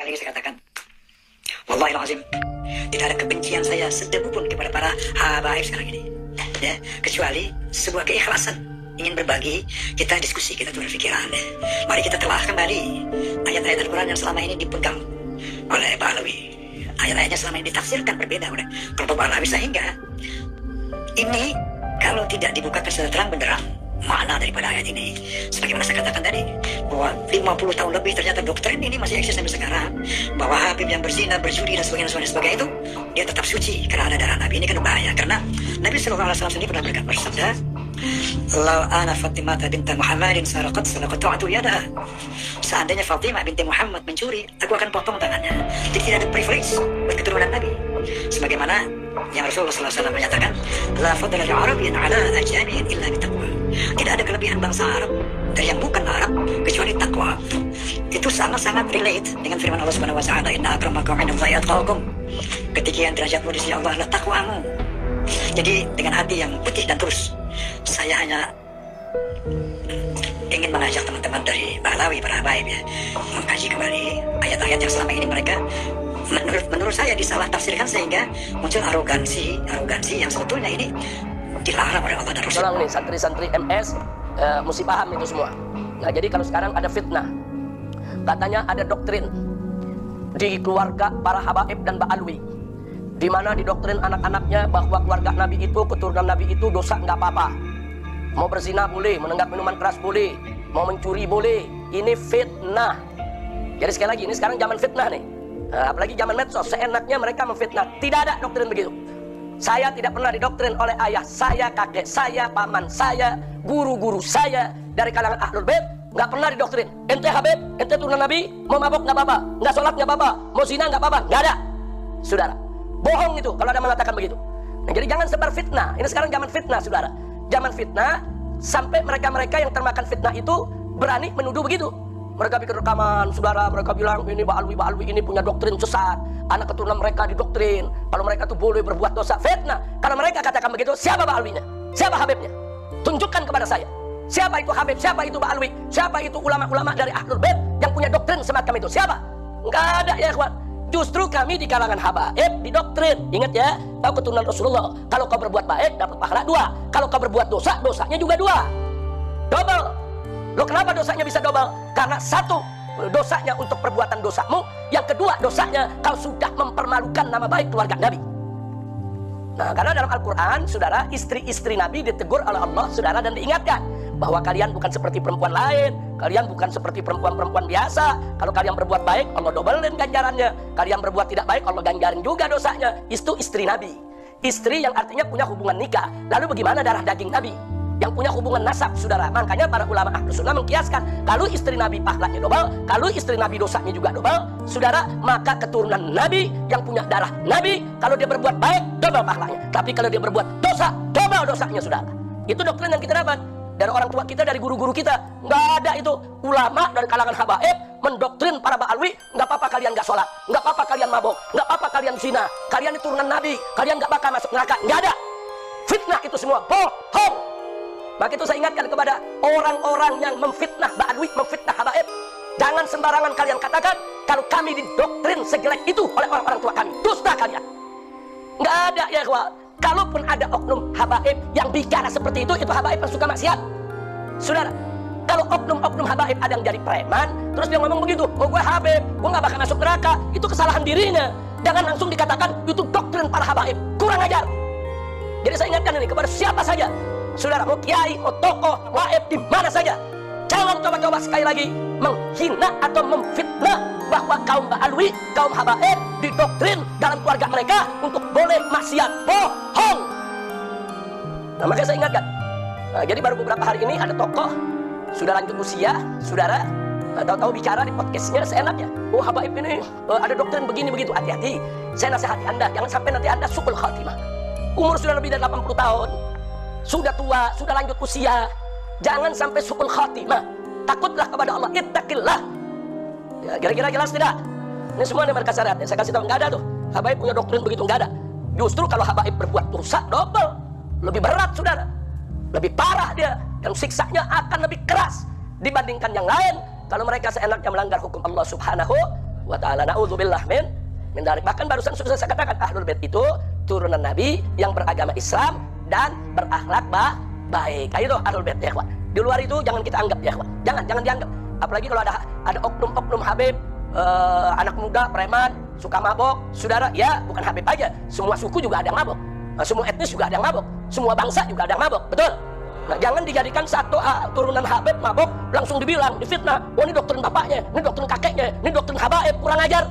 sekali lagi saya katakan, wallahilazim, tidak ada kebencian saya sedebu pun kepada para habaib sekarang ini, ya, kecuali sebuah keikhlasan ingin berbagi. Kita diskusi, kita tukar pikiran, ya. Mari kita telah kembali ayat-ayat Al-Quran yang selama ini dipegang oleh Pak Alawi. Ayat-ayatnya selama ini ditafsirkan berbeda oleh kelompok Pak Alawi, sehingga ini kalau tidak dibukakan secara terang benderang makna daripada ayat ini, sebagaimana saya katakan tadi, bahwa 50 tahun lebih ternyata doktrin ini masih eksis sampai sekarang, bahwa Habib yang berzina, berjudi dan sebagainya itu dia tetap suci karena ada darah Nabi. Ini kan bahaya, karena Nabi SAW sendiri pernah bersabda, "Lau ana Fatimah binti Muhammadin saraqat salaqatu yada." Seandainya Fatimah binti Muhammad mencuri, aku akan potong tangannya. Jadi tidak ada privilege buat keturunan Nabi. Sebagaimana yang Rasulullah SAW menyatakan, "La fadla li Arabiyyin ala ajamiyyin illa bitaqwa." Tidak ada kelebihan bangsa Arab dari yang bukan Arab kecuali takwa. Itu sangat-sangat relate dengan firman Allah Subhanahu wa taala, "Inna akramakum 'indallahi atqakum." Ketinggian derajatmu di sisi Allah adalah takwamu. Jadi dengan hati yang putih dan tulus, saya hanya ingin mengajak teman-teman dari Balawi, para habaib, ya, mengkaji kembali ayat-ayat yang selama ini mereka menurut saya disalah tafsirkan, sehingga muncul arogansi yang sebetulnya ini dilarang oleh Allah dan Rasul. Tolong nih santri-santri MS mesti paham itu semua. Nah, jadi kalau sekarang ada fitnah, katanya ada doktrin di keluarga para habaib dan ba'alwi, di mana didoktrin anak-anaknya bahwa keluarga Nabi itu, keturunan Nabi itu dosa nggak apa-apa. Mau berzina boleh, menenggak minuman keras boleh, mau mencuri boleh. Ini fitnah. Jadi sekali lagi, ini sekarang zaman fitnah nih. Nah, apalagi zaman medsos, seenaknya mereka memfitnah. Tidak ada doktrin begitu. Saya tidak pernah didoktrin oleh ayah saya, kakek saya, paman saya, guru-guru saya dari kalangan Ahlul Bait. Nggak pernah didoktrin. Ente Habib, ente turunan Nabi, mau mabok nggak apa-apa, nggak sholat nggak apa-apa, mau zina nggak apa-apa, nggak ada. Saudara, bohong itu kalau ada mengatakan begitu. Nah, jadi jangan sebar fitnah. Ini sekarang zaman fitnah, saudara. Zaman fitnah, sampai mereka-mereka yang termakan fitnah itu berani menuduh begitu. Mereka bikin rekaman, saudara, mereka bilang ini Ba'alwi ini punya doktrin sesat, anak keturunan mereka didoktrin kalau mereka tuh boleh berbuat dosa. Fitnah. Kalau mereka katakan begitu, siapa Ba'alwinya? Siapa Habibnya? Tunjukkan kepada saya. Siapa itu Habib? Siapa itu Ba'alwi? Siapa itu ulama-ulama dari Ahlul Bait yang punya doktrin semacam itu? Siapa? Enggak ada, ya ikhwan. Justru kami di kalangan habaib didoktrin. Ingat ya, kau keturunan Rasulullah, kalau kau berbuat baik dapat pahala 2, kalau kau berbuat dosa, dosanya juga 2. Double. Loh, kenapa dosanya bisa double? Karena 1, dosanya untuk perbuatan dosamu. Yang kedua, dosanya kau sudah mempermalukan nama baik keluarga Nabi. Nah, karena dalam Al-Quran, saudara, istri-istri Nabi ditegur oleh Allah, saudara, dan diingatkan bahwa kalian bukan seperti perempuan lain, kalian bukan seperti perempuan-perempuan biasa. Kalau kalian berbuat baik, Allah dobelin ganjarannya. Kalian berbuat tidak baik, Allah ganjarin juga dosanya. Itu istri Nabi, istri yang artinya punya hubungan nikah. Lalu bagaimana darah daging Nabi yang punya hubungan nasab, saudara? Makanya para ulama Ahlus Sunnah mengkiaskan, kalau istri Nabi pahalanya double, kalau istri Nabi dosanya juga double, saudara, maka keturunan Nabi yang punya darah Nabi, kalau dia berbuat baik, double pahalanya. Tapi kalau dia berbuat dosa, double dosanya, saudara. Itu doktrin yang kita dapat dari orang tua kita, dari guru-guru kita. Nggak ada itu ulama dari kalangan habaib mendoktrin para Ba'alwi, nggak apa-apa kalian nggak sholat, nggak apa-apa kalian mabok, nggak apa-apa kalian zina, kalian itu turunan Nabi, kalian nggak bakal masuk neraka. Nggak ada. Fitnah itu semua bohong. Maka itu saya ingatkan kepada orang-orang yang memfitnah Ba'alwi, memfitnah habaib, jangan sembarangan kalian katakan kalau kami didoktrin sejelek itu oleh orang-orang tua kami. Dusta kalian. Nggak ada, ya ikhwah. Kalaupun ada oknum habaib yang bicara seperti itu habaib yang suka maksiat. Saudara, kalau oknum-oknum habaib ada yang jadi preman, terus dia ngomong begitu, oh gue habib, gue nggak bakal masuk neraka, itu kesalahan dirinya. Jangan langsung dikatakan itu doktrin para habaib. Kurang ajar. Jadi saya ingatkan ini kepada siapa saja, saudara, mau kiai, mau tokoh, waib, di mana saja, jangan coba-coba sekali lagi menghina atau memfitnah bahwa kaum Ba'alwi, kaum habaib didoktrin dalam keluarga mereka untuk boleh maksiat. Bohong. Nah, makanya saya ingatkan. Nah, jadi baru beberapa hari ini ada tokoh sudah lanjut usia, saudara, tahu-tahu bicara di podcastnya seenaknya. Oh, habaib ini ada doktrin begini begitu. Hati-hati. Saya nasihati Anda, jangan sampai nanti Anda su'ul khatimah. Umur sudah lebih dari 80 tahun. Sudah tua, sudah lanjut usia, jangan sampai su'ul khatimah. Takutlah kepada Allah, ittaqillah. Ya, kira-kira jelas tidak? Ini semua yang mereka syaratnya. Saya kasih tahu, nggak ada tuh habaib punya doktrin begitu, nggak ada. Justru kalau habaib berbuat dosa double, lebih berat, saudara, lebih parah dia, dan siksanya akan lebih keras dibandingkan yang lain. Kalau mereka seenaknya melanggar hukum Allah Subhanahu wa taala. Nauzubillah min dzalik. Bahkan barusan sudah saya katakan Ahlul Bait itu turunan Nabi yang beragama Islam dan berakhlak baik. Kayak itu Ahlul Bait ya, ikhwan. Di luar itu jangan kita anggap ya, ikhwan. Jangan dianggap. Apalagi kalau ada oknum-oknum Habib, anak muda preman suka mabok, saudara, ya bukan Habib aja, semua suku juga ada yang mabok, semua etnis juga ada yang mabok, semua bangsa juga ada yang mabok, betul. Nah, jangan dijadikan satu turunan Habib mabok langsung dibilang, difitnah, oh ini doktrin bapaknya, ini doktrin kakeknya, ini doktrin habaib, kurang ajar.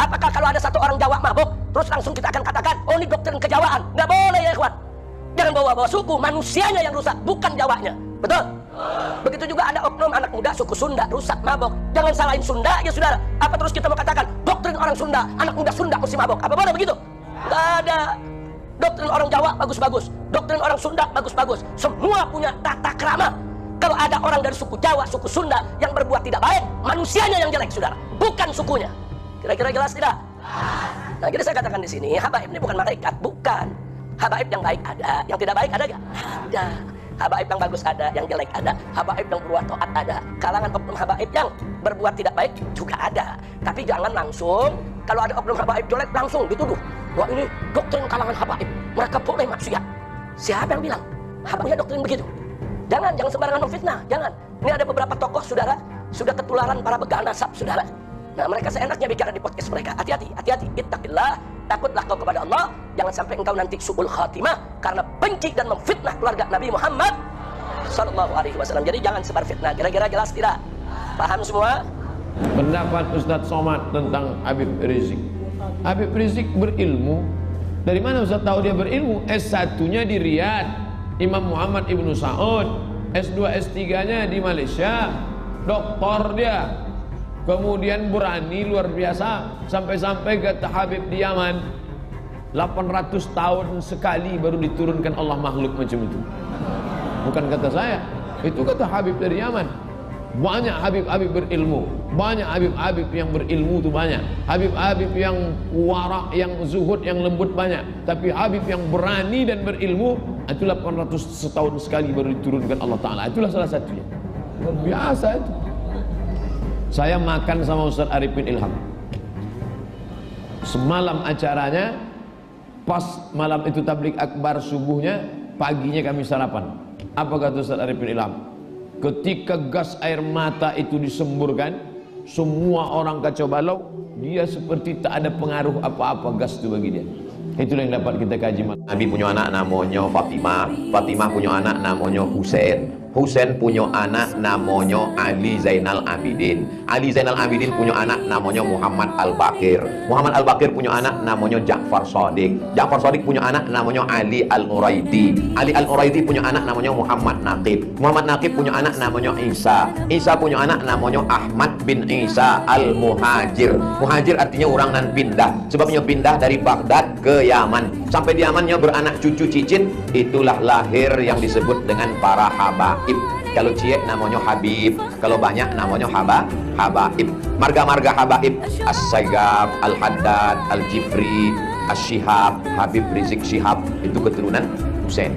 Apakah kalau ada satu orang Jawa mabok terus langsung kita akan katakan, oh ini doktrin kejawaan? Nggak boleh ya, ikhwan. Jangan bawa-bawa suku, manusianya yang rusak, bukan Jawanya, betul. Begitu juga ada oknum anak muda suku Sunda rusak mabok. Jangan salahin Sunda ya, saudara. Apa terus kita mau katakan doktrin orang Sunda, anak muda Sunda mesti mabok? Apa boleh begitu? Nggak ada. Doktrin orang Jawa bagus-bagus, doktrin orang Sunda bagus-bagus. Semua punya tata krama. Kalau ada orang dari suku Jawa, suku Sunda yang berbuat tidak baik, manusianya yang jelek, saudara, bukan sukunya. Kira-kira jelas tidak? Nah, jadi saya katakan di sini, habaib ini bukan malaikat, bukan. Habaib yang baik ada, yang tidak baik ada nggak? Ada. Habaib yang bagus ada, yang jelek ada. Habaib yang berbuat taat ada. Kalangan oknum habaib yang berbuat tidak baik juga ada. Tapi jangan langsung, kalau ada oknum habaib jelek langsung dituduh, wah ini doktrin kalangan habaib, mereka boleh maksiat. Siapa yang bilang habaibnya doktrin begitu? Jangan sembarangan memfitnah, jangan. Ini ada beberapa tokoh, saudara, sudah ketularan para begal nasab, saudara. Nah, mereka seenaknya bicara di podcast mereka. Hati-hati, ittaqillah, takutlah kau kepada Allah, jangan sampai engkau nanti su'ul khatimah karena benci dan memfitnah keluarga Nabi Muhammad sallallahu alaihi wasallam. Jadi jangan sebar fitnah. Kira-kira jelas tidak? Paham semua? Pendapat Ustadz Somad tentang Habib Rizik. Habib Rizik berilmu. Dari mana Ustadz tahu dia berilmu? S1-nya di Riyadh, Imam Muhammad Ibnu Saud. S2, S3-nya di Malaysia, doktor dia. Kemudian berani luar biasa, sampai-sampai kata Habib di Yaman, 800 tahun sekali baru diturunkan Allah makhluk macam itu. Bukan kata saya, itu kata Habib dari Yaman. Banyak Habib-Habib berilmu, banyak Habib-Habib yang berilmu itu banyak. Habib-Habib yang warak, yang zuhud, yang lembut banyak. Tapi Habib yang berani dan berilmu, itu 800 tahun sekali baru diturunkan Allah Ta'ala. Itulah salah satunya. Luar biasa itu. Saya makan sama Ustaz Arifin Ilham. Semalam acaranya, pas malam itu tablik akbar subuhnya, paginya kami sarapan. Apa kata Ustaz Arifin Ilham? Ketika gas air mata itu disemburkan, semua orang kacau balau, dia seperti tak ada pengaruh apa-apa gas itu bagi dia. Itulah yang dapat kita kaji. Nabi punya anak namanya Fatimah, Fatimah punya anak namanya Husain, Husain punya anak namanya Ali Zainal Abidin, Ali Zainal Abidin punya anak namanya Muhammad Al-Baqir, Muhammad Al-Baqir punya anak namanya Ja'far Shadiq, Ja'far Shadiq punya anak namanya Ali Al-Uraidi, Ali Al-Uraidi punya anak namanya Muhammad Naqib, Muhammad Naqib punya anak namanya Isa, Isa punya anak namanya Ahmad bin Isa Al-Muhajir. Muhajir artinya orang nan pindah, sebabnya pindah dari Baghdad ke Yaman, sampai di Yamannya beranak cucu cicit. Itulah lahir yang disebut dengan para habaib. Kalau ciek namanya Habib, kalau banyak namanya habaib. Marga-marga habaib, As-Saigaf, Al-Haddad, Al-Jifri, As-Shihab, Habib Rizik Shihab, itu keturunan Husain.